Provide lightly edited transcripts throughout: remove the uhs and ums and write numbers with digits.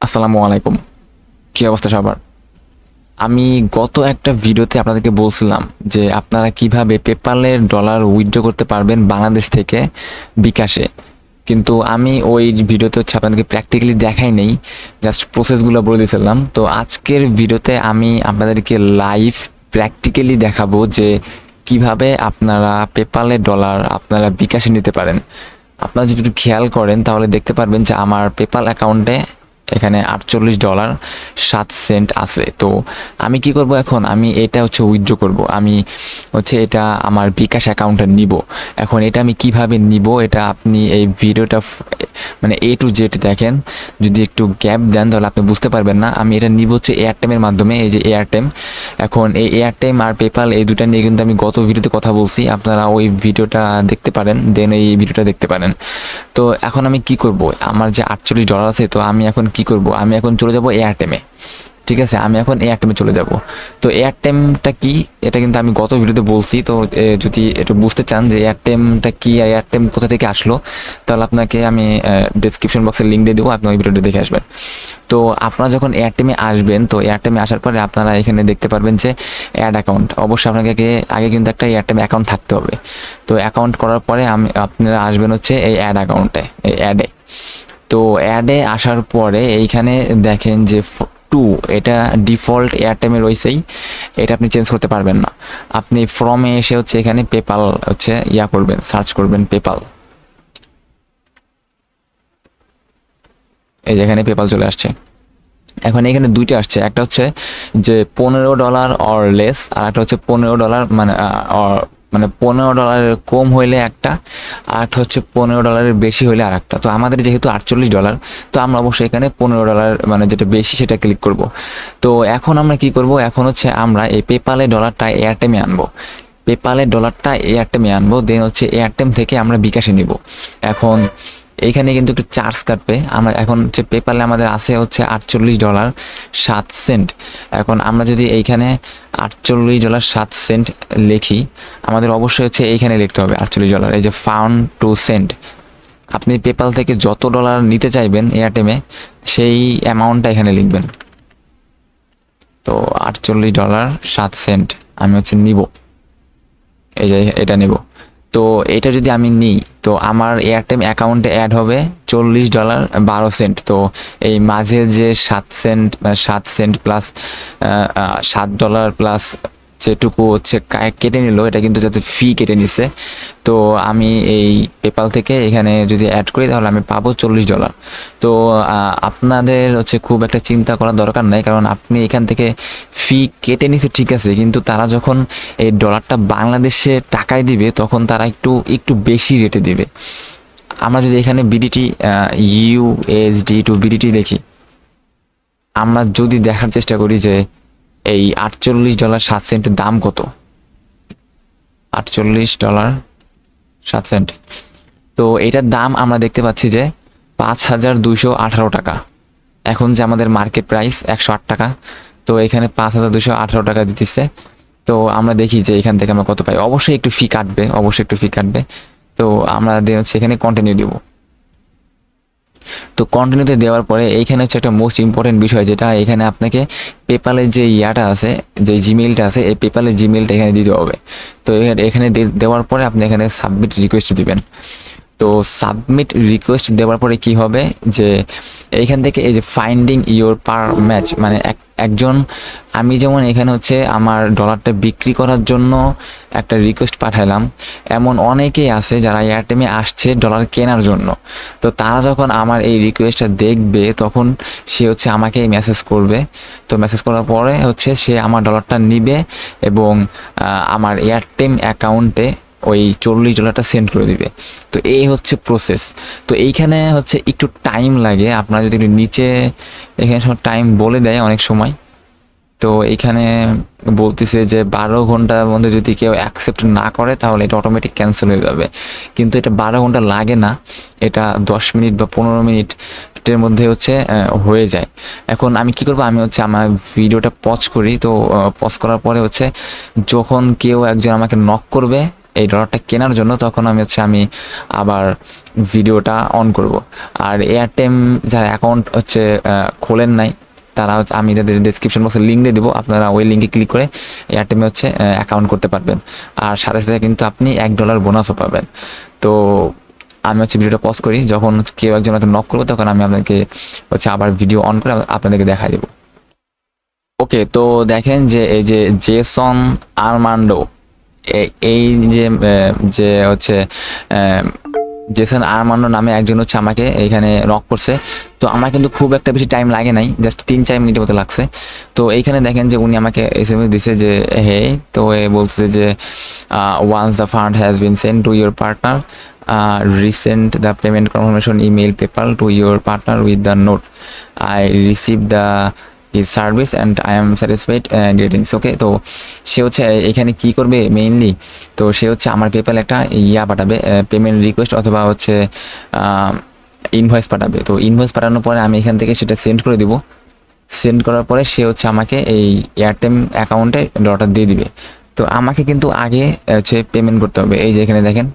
আসসালামু আলাইকুম। কি অবস্থা সবার? আমি গত একটা ভিডিওতে আপনাদেরকে বলছিলাম যে আপনারা কিভাবে পেপ্যালের ডলার উইথড্র করতে পারবেন বাংলাদেশ থেকে বিকাশে। কিন্তু আমি ওই ভিডিওতে আপনাদেরকে প্র্যাকটিক্যালি দেখাই নেই, জাস্ট প্রসেসগুলো বলে দিয়েছিলাম। তো আজকের ভিডিওতে আমি আপনাদেরকে লাইভ প্র্যাকটিক্যালি দেখাবো যে কিভাবে আপনারা পেপ্যালের ডলার আপনারা বিকাশে নিতে পারেন। আপনারা যদি একটু খেয়াল করেন তাহলে দেখতে পারবেন যে আমার পেপ্যাল অ্যাকাউন্টে এখানে $48.07 আছে। তো আমি কি করব, এখন আমি এটা উইথড্র করব। আমি এটা আমার বিকাশ অ্যাকাউন্টে নিব। এখন এটা আমি কিভাবে নিব, এটা আপনি এই ভিডিওটা মানে A to Z দেখেন। যদি একটু গ্যাপ দেন তাহলে আপনি বুঝতে পারবেন না। আমি এটা নিব এয়ারটেমের মাধ্যমে, এই যে এয়ারটেম। এখন এই এয়ারটেম আর পেপ্যাল এই দুটা নিয়ে কিন্তু আমি গত ভিডিওতে কথা বলছি, আপনারা ওই ভিডিওটা দেখতে পারেন, দেন এই ভিডিওটা দেখতে পারেন। তো এখন আমি কি করব, আমার যে $48 আছে, তো আমি এখন কি করব, আমি এখন চলে যাব এয়ারটেমে। ঠিক আছে, আমি এখন এয়ারটেমে চলে যাব। তো এয়ারটেমটা কি, এটা কিন্তু আমি গত ভিডিওতে বলছি। তো যদি এটা বুঝতে চান যে এয়ারটেমটা কি আর এয়ারটেম কোথা থেকে আসলো, তাহলে আপনাকে আমি ডেসক্রিপশন বক্সে লিঙ্ক দিয়ে দেবো, আপনি ওই ভিডিওটা দেখে আসবেন। তো আপনারা যখন এয়ারটেমে আসবেন, তো এয়ারটেমে আসার পরে আপনারা এখানে দেখতে পারবেন যে অ্যাড অ্যাকাউন্ট। অবশ্যই আপনাকে আগে কিন্তু একটা এয়ারটেম অ্যাকাউন্ট থাকতে হবে। তো অ্যাকাউন্ট করার পরে আপনারা আসবেন এই অ্যাড অ্যাকাউন্টে, এই অ্যাডে। তো অ্যাডে আসার পরে এইখানে দেখেন যে টু, এটা ডিফল্ট এয়ারটেমে রয়েছেই, এটা আপনি চেঞ্জ করতে পারবেন না। আপনি ফ্রমে এসে এখানে পেপাল করবেন, সার্চ করবেন পেপাল। এই যে এখানে পেপাল চলে আসছে। এখন এখানে দুইটা আসছে, একটা যে $15 অর লেস, আর একটা $15 মানে $15 কম হইলে একটা, আর একটা $15 বেশি হইলে আর একটা। তো আমাদের যেহেতু $48, তো আমরা অবশ্যই এখানে $15 মানে যেটা বেশি সেটা ক্লিক করব। তো এখন আমরা কি করব, এখন আমরা এই পেপালের ডলারটা এয়ারটেমে আনবো। পেপালের ডলারটা এয়ারটেমে আনবো, দেন এয়ারটেম থেকে আমরা বিকাশে নিব। এখন এইখানে কিন্তু একটু চার্জ কাটবে। আমরা এখন পেপালে আমাদের আছে $48.07। এখন আমরা যদি এইখানে $48.07 লিখি, আমাদের অবশ্যই এইখানে লিখতে হবে $48, এই যে ফাউন্ড টু সেন্ড। আপনি পেপাল থেকে যত ডলার নিতে চাইবেন এয়ারটেমে, সেই অ্যামাউন্টটা এখানে লিখবেন। তো $48.07 আমি নিব, এই যে এটা নেব। তো এটা যদি আমি নিই, তো আমার এয়ারটেম অ্যাকাউন্টে অ্যাড হবে $40.12। তো এই মাঝে যে 7 সেন্ট, 7 সেন্ট প্লাস $7 প্লাস যেটুকু কেটে নিল, এটা কিন্তু যাতে ফি কেটে নিছে। তো আমি এই পেপাল থেকে এখানে যদি অ্যাড করি তাহলে আমি পাবো $40। তো আপনাদের খুব একটা চিন্তা করার দরকার নাই, কারণ আপনি এখান থেকে ফি কেটে নিছে ঠিক আছে, কিন্তু তারা যখন এই ডলারটা বাংলাদেশে টাকায় দিবে তখন তারা একটু একটু বেশি রেটে দিবে। আমরা যদি এখানে বিডিটি USD টু বিডিটি দেখি, আমরা যদি দেখার চেষ্টা করি যে এই $48.07 দাম কত, $48.07। তো এটার দাম আমরা দেখতে পাচ্ছি যে 5,218 টাকা। এখন যে আমাদের মার্কেট প্রাইস 108 টাকা, তো এখানে 5,218 টাকা দিতেছে। তো আমরা দেখি যে এখান থেকে আমরা কত পাই। অবশ্যই একটু ফি কাটবে, অবশ্যই একটু ফি কাটবে। তো আমরা এখানে কন্টিনিউ দিব। তো কন্টিনিউতে দেওয়ার পরে এইখানে একটা মোস্ট ইম্পর্টেন্ট বিষয়, যেটা এখানে আপনাকে পেপালের যে ইয়াটা আছে, যে জিমেইলটা আছে, এই পেপালের জিমেইলটা এখানে দিতে হবে। তো এখানে দেওয়ার পরে আপনি এখানে সাবমিট রিকোয়েস্ট দিবেন। তো সাবমিট রিকোয়েস্ট দেওয়ার পরে কি হবে, যে এইখান থেকে এই যে ফাইন্ডিং ইওর পার ম্যাচ, মানে একজন, আমি যেমন এখানে আমার ডলারটা বিক্রি করার জন্য একটা রিকোয়েস্ট পাঠালাম, এমন অনেকেই আছে যারা এয়ারটেমে আসছে ডলার কেনার জন্য। তো তারা যখন আমার এই রিকোয়েস্টটা দেখবে, তখন সে আমাকে মেসেজ করবে। তো মেসেজ করার পরে সে আমার ডলারটা নিবে এবং আমার এয়ারটেম অ্যাকাউন্টে ওই $40 সেন্ড করে দিবে। তো এই প্রসেস। তো এইখানে একটু টাইম লাগে, আপনারা যদি একটু নিচে এখানে সব টাইম বলে দেয় অনেক সময়। তো এইখানে বলতেছে যে 12 ঘন্টার মধ্যে যদি কেউ অ্যাকসেপ্ট না করে তাহলে এটা অটোমেটিক ক্যান্সেল হয়ে যাবে। কিন্তু এটা 12 ঘন্টা লাগে না, এটা 10 মিনিট বা 15 মিনিটের মধ্যে হয়ে যায়। এখন আমি কি করব, আমি আমার ভিডিওটা পজ করি। তো পজ করার পরে যখন কেউ একজন আমাকে নক করবে এই ডলারটা কেনার জন্য, তখন আমি আবার ভিডিওটা অন করব। আর এয়ারটেম যারা অ্যাকাউন্ট খোলেন নাই, তারা আমি তাদের ডেসক্রিপশন বক্সে লিঙ্ক দিয়ে দেবো, আপনারা ওই লিঙ্কে ক্লিক করে এয়ারটেমে অ্যাকাউন্ট করতে পারবেন। আর সাথে সাথে কিন্তু আপনি $1 বোনাসও পাবেন। তো আমি ভিডিওটা পজ করি, যখন কেউ একজন নক করবো তখন আমি আপনাকে আবার ভিডিও অন করে আপনাদেরকে দেখাই দেবো। ওকে, তো দেখেন যে এই যে জেসন আর্মান্ডো, এই যে যে জেসন আর্মান্ডো নামে একজন আমাকে এইখানে নক করছে। তো আমার কিন্তু খুব একটা বেশি টাইম লাগে নাই, জাস্ট 3-4 মিনিটের মতো লাগছে। তো এইখানে দেখেন যে উনি আমাকে SMS দিছে যে হে, তো এ বলছে যে once the fund has been send to your partner, resend the payment confirmation email PayPal to your partner with the note I receive the his service and I am satisfied greetings. Okay, তো সে এখানে কি করবে mainly, তো সে আমার PayPal একটা পাঠাবে, payment request অথবা ইনভয়েস পাঠাবে। তো ইনভয়েস পাঠানোর পরে আমি এখান থেকে সেটা সেন্ড করে দিব। সেন্ড করার পরে সে আমাকে এই এয়ারটেম অ্যাকাউন্টে ডলারটা দিয়ে দিবে। তো আমাকে কিন্তু আগে পেমেন্ট করতে হবে। এই যে এখানে দেখেন,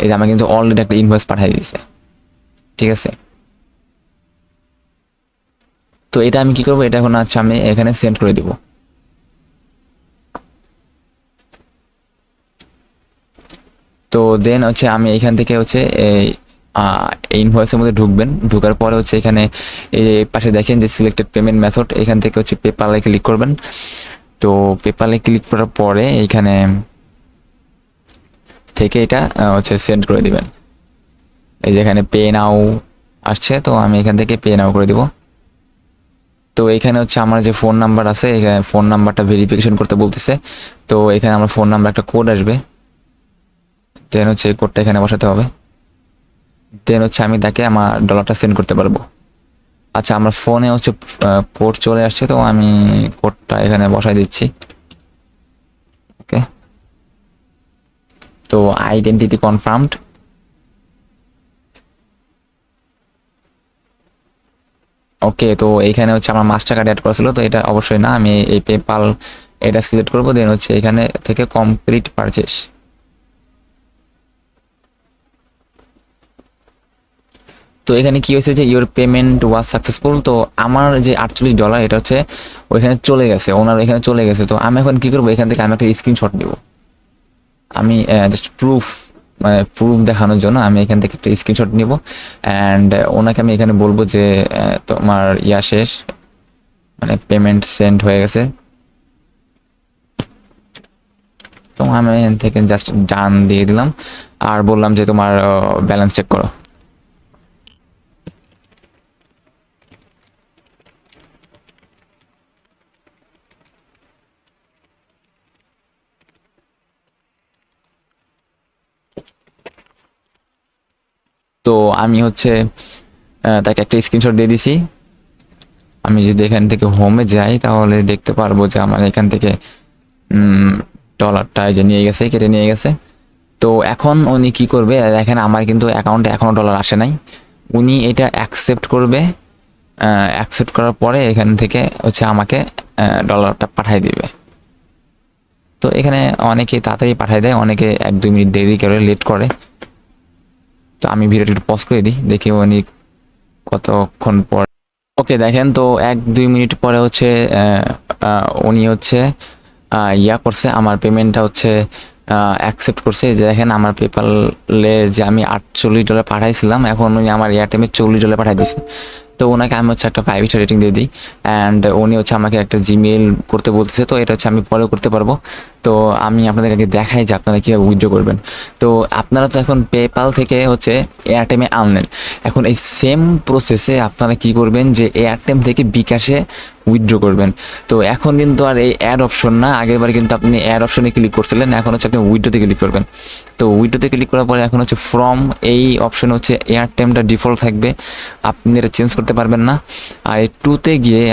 এই যে আমাকে কিন্তু অলরেডি একটা ইনভয়েস পাঠিয়ে দিয়েছে, ঠিক আছে। তো এটা আমি কি করবো, এটা এখন আমি এখানে সেন্ড করে দিব। তো দেন আমি এখান থেকে এই ইনভয়েসের মধ্যে ঢুকবেন। ঢুকার পরে এখানে এই পাশে দেখেন যে সিলেক্টেড পেমেন্ট মেথড, এখান থেকে পেপালে ক্লিক করবেন। তো পেপালে ক্লিক করার পরে এইখানে থেকে এটা সেন্ড করে দিবেন। এই যে এখানে পে নাও আসছে, তো আমি এখান থেকে পে নাও করে দিব। তো এখানে আমার যে ফোন নাম্বার আছে, এখানে ফোন নাম্বারটা ভেরিফিকেশন করতে বলতেছে। তো এখানে আমার ফোন নাম্বার একটা কোড আসবে, দেন এই কোডটা এখানে বসাতে হবে। দেন আমি তাকে আমার ডলারটা সেন্ড করতে পারবো। আচ্ছা, আমার ফোনে কোড চলে আসছে, তো আমি কোডটা এখানে বসাই দিচ্ছি। ওকে, তো আইডেন্টিটি কনফার্মড। ওকে, তো এইখানে আমার মাস্টার কার্ড অ্যাড করা ছিল, তো এটা অবশ্যই না, আমি এই পেপাল এটা সিলেক্ট করবো। দেন এখানে থেকে কমপ্লিট পারচেস। তো এখানে কি হয়েছে যে ইউর পেমেন্ট ওয়াজ সাকসেসফুল। তো আমার যে $48 এটা ওইখানে চলে গেছে, ওনার এখানে চলে গেছে। তো আমি এখন কি করবো, এখান থেকে আমি একটা স্ক্রিনশট নিব। আমি জাস্ট প্রুফ দেখানোর জন্য আমি এখান থেকে একটা স্ক্রিনশট নিব, অ্যান্ড ওনাকে আমি এখানে বলবো যে তোমার শেষ, মানে পেমেন্ট সেন্ড হয়ে গেছে। তো আমি এখান থেকে জাস্ট ডান দিয়ে দিলাম, আর বললাম যে তোমার ব্যালেন্স চেক করো। তো আমি তাকে একটা স্ক্রিনশট দিয়ে দিছি। আমি যদি এখান থেকে হোমে যাই তাহলে দেখতে পারবো যে আমার এখান থেকে ডলারটা যে নিয়ে গেছে, কেটে নিয়ে গেছে। তো এখন উনি কি করবে, দেখেন আমার কিন্তু অ্যাকাউন্টে এখনও ডলার আসে নাই। উনি এটা অ্যাকসেপ্ট করবে, অ্যাকসেপ্ট করার পরে এখান থেকে আমাকে ডলারটা পাঠিয়ে দিবে। তো এখানে অনেকে তাড়াতাড়ি পাঠিয়ে দেয়, অনেকে 1-2 মিনিট দেরি করে, লেট করে। তো আমি ভিডিওটা একটু পজ করে দিই, দেখি উনি কতক্ষণ পর। ওকে, দেখেন তো 1-2 মিনিট পরে উনি করছে, আমার পেমেন্টটা অ্যাকসেপ্ট করছে। যে দেখেন আমার পেপালে যে আমি $48 পাঠাইছিলাম, এখন উনি আমার এয়ারটেমে $40 পাঠাই দিচ্ছে। তো ওনাকে আমি একটা 5 স্টার রেটিং দিয়ে দিই, অ্যান্ড উনি আমাকে একটা জিমেইল করতে বলতেছে। তো এটা আমি পরেও করতে পারবো। তো আমি আপনাদের আগে দেখাই যে আপনারা কীভাবে উইথড্র করবেন। তো আপনারা তো এখন পেপাল থেকে এয়ারটেমে আনলেন, এখন এই সেম প্রসেসে আপনারা কি করবেন যে এয়ারটেম থেকে বিকাশে উইথড্র করবেন। তো এখন কিন্তু আর এই অ্যাড অপশন না, আগেরবার কিন্তু আপনি অ্যাড অপশনে ক্লিক করছিলেন, এখন আপনি উইথড্রোতে ক্লিক করবেন। তো উইথড্রোতে ক্লিক করার পরে এখন ফ্রম, এই অপশন এয়ারটেমটা ডিফল্ট থাকবে, আপনি এটা চেঞ্জ করতে পারবেন না। আর এই টুতে গিয়ে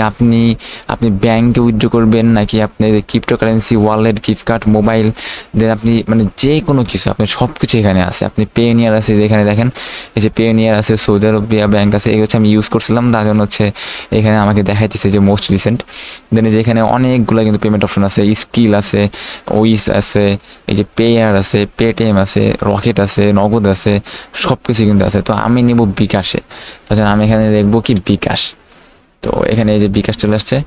আপনি ব্যাংকে উইথড্র করবেন, নাকি আপনি cryptocurrency, wallet, gift card, mobile, দেন আপনি যে কোনো কিছু, আপনার সব কিছু এখানে আছে। আপনি পেওনিয়ার আছে, যেখানে দেখেন এই যে পেওনিয়ার আছে, সৌদি আরবিয়া ব্যাংক আছে, এই আমি ইউজ করছিলাম, তার জন্য এখানে আমাকে দেখাইতেছে যে মোস্ট রিসেন্ট। দেন এই যে এখানে অনেকগুলো কিন্তু পেমেন্ট অপশন আছে, স্কিল আছে, ওইস আছে, এই যে পেয়ার আছে, পেটিএম আছে, রকেট আছে, নগদ আছে, সব কিছু কিন্তু আছে। তো আমি নিব বিকাশে, তার আমি এখানে দেখবো কি বিকাশ। তো এখানে এই যে বিকাশ চলে আসছে।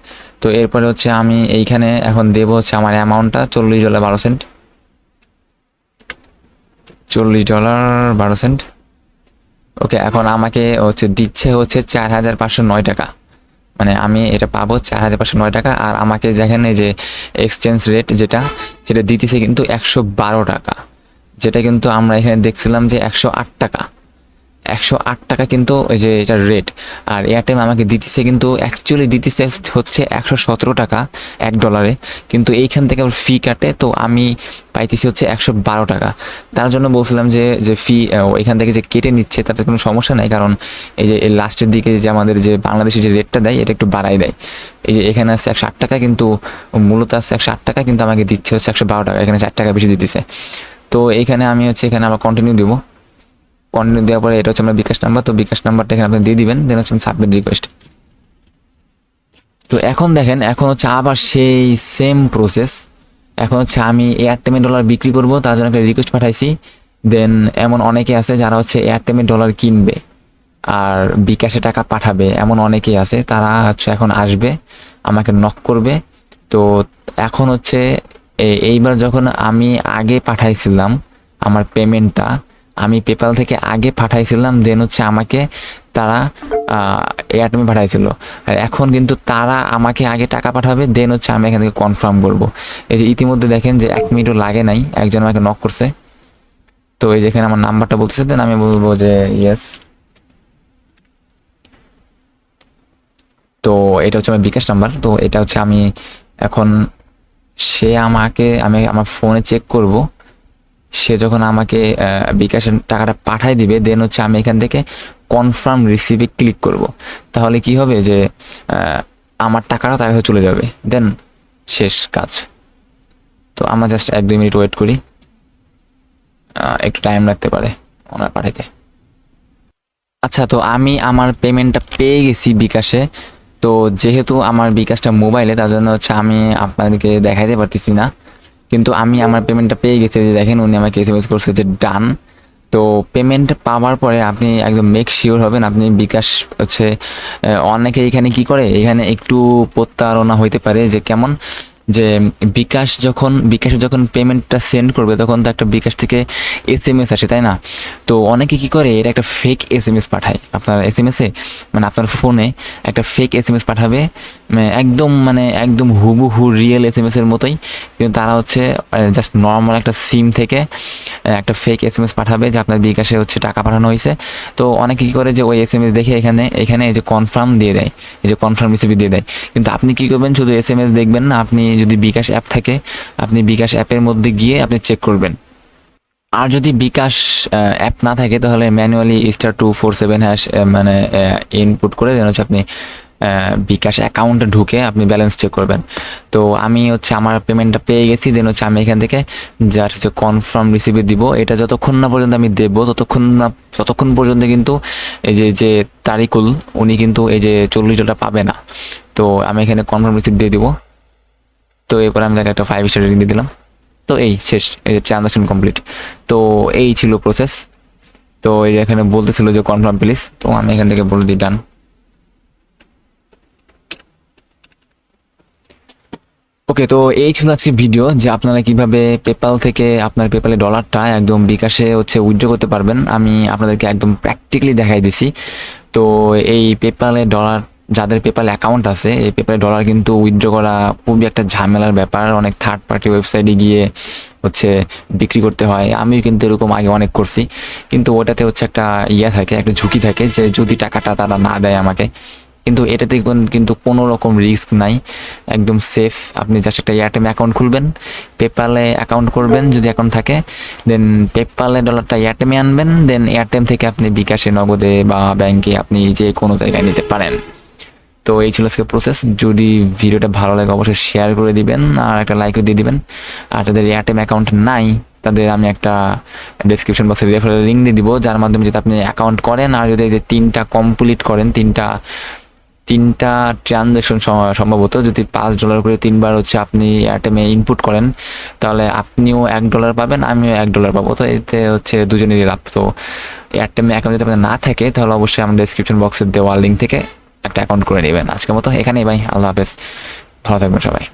তো এরপরে হচ্ছে আমি এইখানে এখন দেবো হচ্ছে আমার অ্যামাউন্টটা $40.12, $40.12। ওকে, এখন আমাকে হচ্ছে দিচ্ছে হচ্ছে 4,509 টাকা, মানে আমি এটা পাবো 4,509 টাকা। আর আমাকে দেখেন এই যে এক্সচেঞ্জ রেট যেটা দিতেছে কিন্তু 112 টাকা, যেটা কিন্তু আমরা এখানে দেখছিলাম যে 108 টাকা, 108 টাকা কিন্তু ওই যে এটার রেট। আর এয়ারটেল আমাকে দিতেছে কিন্তু অ্যাকচুয়ালি দিতেছে হচ্ছে 117 টাকা $1, কিন্তু এইখান থেকে আবার ফি কাটে, তো আমি পাইতেছি হচ্ছে 112 টাকা। তার জন্য বলছিলাম যে ফি এখান থেকে যে কেটে নিচ্ছে তাতে কোনো সমস্যা নাই, কারণ এই যে এই লাস্টের দিকে যে আমাদের যে বাংলাদেশে যে রেটটা দেয় এটা একটু বাড়াই দেয়। এই যে এখানে আছে 108 টাকা, কিন্তু মূলত আছে 108 টাকা, কিন্তু আমাকে দিচ্ছে হচ্ছে 112 টাকা, এখানে 4 টাকা বেশি দিতেছে। তো এইখানে আমি হচ্ছে এখানে আবার কন্টিনিউ দিব। কন্টিনিউ দেওয়ার পরে এটা হচ্ছে আমার বিকাশ নাম্বার, তো বিকাশ নাম্বারটা এখানে আপনি দিয়ে দিবেন। দেন হচ্ছে সাবমিট রিকোয়েস্ট। তো এখন দেখেন, এখন হচ্ছে আবার সেই সেম প্রসেস। এখন হচ্ছে আমি এয়ারটেমে ডলার বিক্রি করব, তার জন্য একটা রিকোয়েস্ট পাঠাইছি। দেন এমন অনেকে আছে যারা হচ্ছে এয়ারটেমে ডলার কিনবে আর বিকাশে টাকা পাঠাবে, এমন অনেকেই আছে। তারা হচ্ছে এখন আসবে, আমাকে নক করবে। তো এখন হচ্ছে এইবার যখন আমি আগে পাঠাইছিলাম আমার পেমেন্টটা, আমি পেপ্যাল থেকে আগে পাঠাইছিলাম, দেন হচ্ছে আমাকে তারা এয়ারটেমে পাঠাইছিল। আর এখন কিন্তু তারা আমাকে আগে টাকা পাঠাবে, দেন হচ্ছে আমি এখান থেকে কনফার্ম করব। এই যে ইতিমধ্যে দেখেন যে 1 মিনিটও লাগে নাই, একজন আমাকে নক করছে। তো এই যেখানে আমার নাম্বারটা বলতেছে, দেন আমি বলবো যে ইয়েস। তো এটা হচ্ছে আমার বিকাশ নাম্বার। তো এটা হচ্ছে আমি এখন আমি আমার ফোনে চেক করব। সে যখন আমাকে বিকাশের টাকাটা পাঠাই দিবে, দেন হচ্ছে আমি এখান থেকে কনফার্ম রিসিভে ক্লিক করব। তাহলে কি হবে যে আমার টাকাটা তার কাছে চলে যাবে, দেন শেষ কাজ। তো আমরা জাস্ট 1-2 মিনিট ওয়েট করি, একটু টাইম লাগতে পারে ওনার পাঠাইতে। আচ্ছা, তো আমি আমার পেমেন্টটা পেয়ে গেছি বিকাশে। তো যেহেতু আমার বিকাশটা মোবাইলে, তার জন্য হচ্ছে আমি আপনাদেরকে দেখাইতে পারতেছি না, কিন্তু আমি আমার পেমেন্টটা পেয়ে গেছি। যে দেখেন উনি আমাকে এসএমএস করছে যে ডান। তো পেমেন্ট পাওয়ার পরে আপনি একদম মেক শিওর হবেন আপনি বিকাশ হচ্ছে অনেকে এখানে কি করে, এখানে একটু প্রতারণা হইতে পারে। যে কেমন, যে বিকাশে যখন পেমেন্টটা সেন্ড করবে তখন তো একটা বিকাশ থেকে এসএমএস আসে, তাই না? তো অনেকে কি করে, এটা একটা ফেক এসএমএস পাঠায় আপনার এসএমএসে, মানে আপনার ফোনে একটা ফেক এসএমএস পাঠাবে, একদম হুবহু রিয়েল এসএমএস এর মতোই, কিন্তু তারা হচ্ছে জাস্ট নর্মাল একটা সিম থেকে একটা ফেক এসএমএস পাঠাবে যে আপনার বিকাশে হচ্ছে টাকা পাঠানো হয়েছে। তো অনেকে কী করে যে ওই এসএমএস দেখে এখানে এই যে কনফার্ম দিয়ে দেয়, এই যে কনফার্ম রিসিভ দিয়ে দেয়। কিন্তু আপনি কী করবেন, শুধু এসএমএস দেখবেন না, আপনি যদি বিকাশ অ্যাপ থাকে আপনি বিকাশ অ্যাপের মধ্যে গিয়ে আপনি চেক করবেন। আর যদি বিকাশ অ্যাপ না থাকে তাহলে ম্যানুয়ালি *247# ইনপুট করে দেন হচ্ছে আপনি বিকাশ অ্যাকাউন্টে ঢুকে আপনি ব্যালেন্স চেক করবেন। তো আমি হচ্ছে আমার পেমেন্টটা পেয়ে গেছি, দেন হচ্ছে আমি এখান থেকে যার হচ্ছে কনফার্ম রিসিভে দিব। এটা যতক্ষণ না পর্যন্ত আমি দেবো ততক্ষণ পর্যন্ত কিন্তু এই যে তারিকুল উনি কিন্তু এই যে $40 পাবে না। তো আমি এখানে কনফার্ম রিসিভ দিয়ে দিব। তো এরপর আমি তাকে একটা 5 স্টার রেটিং দিয়ে দিলাম। তো এই শেষ, এই ট্রানজাকশন কমপ্লিট। তো এই ছিল প্রসেস। তো এই এখানে বলতেছিল যে কনফার্ম প্লিজ, তো আমি এখান থেকে বলে দিই ডান। ওকে, তো এই ছিল আজকে ভিডিও, যে আপনারা কিভাবে পেপ্যাল থেকে আপনার পেপ্যালে ডলারটা একদম বিকাশে হচ্ছে উইথড্র করতে পারবেন। আমি আপনাদেরকে একদম প্র্যাকটিক্যালি দেখাই দিছি। তো এই পেপ্যালে ডলার, যাদের পেপ্যাল অ্যাকাউন্ট আছে, এই পেপ্যালে ডলার কিন্তু উইথড্র করা খুবই একটা ঝামেলার ব্যাপার। অনেক থার্ড পার্টি ওয়েবসাইটে গিয়ে হচ্ছে বিক্রি করতে হয়। আমি কিন্তু এরকম আগে অনেক করছি, কিন্তু ওটাতে হচ্ছে একটা থাকে, একটা ঝুঁকি থাকে যে যদি টাকাটা তারা না দেয় আমাকে। কিন্তু এটাতে কিন্তু কোনো রকম রিস্ক নাই, একদম সেফ। আপনি জাস্ট একটা এয়ারটেম অ্যাকাউন্ট খুলবেন, পেপ্যালে অ্যাকাউন্ট করবেন যদি অ্যাকাউন্ট থাকে, দেন পেপ্যালে ডলারটা এয়ারটেমে আনবেন, দেন এয়ারটেম থেকে আপনি বিকাশে, নগদে বা ব্যাংকে আপনি যে কোনো জায়গায় নিতে পারেন। তো এই ছিল আজকে প্রসেস। যদি ভিডিওটা ভালো লাগে অবশ্যই শেয়ার করে দিবেন আর একটা লাইকও দিয়ে দিবেন। আর যাদের এয়ারটেম অ্যাকাউন্ট নাই তাদের আমি একটা ডেসক্রিপশন বক্সে রেফারেল লিঙ্ক দিয়ে দিব, যার মাধ্যমে যদি আপনি অ্যাকাউন্ট করেন আর যদি এই যে 3টা কমপ্লিট করেন, 3টা ট্রানজ্যাকশন সম্ভবত, যদি $5 করে 3বার হচ্ছে আপনি এয়ারটেমে ইনপুট করেন, তাহলে আপনিও $1 পাবেন, আমিও $1 পাবো। তো এতে হচ্ছে দুজনেরই লাভ। তো এয়ারটেমে অ্যাকাউন্ট যদি আপনার না থাকে, তাহলে অবশ্যই আমার ডেসক্রিপশন বক্সে দেওয়া লিঙ্ক থেকে একটা অ্যাকাউন্ট করে নেবেন। আজকের মতো এখানেই ভাই, আল্লাহ হাফেজ, ভালো থাকবেন সবাই।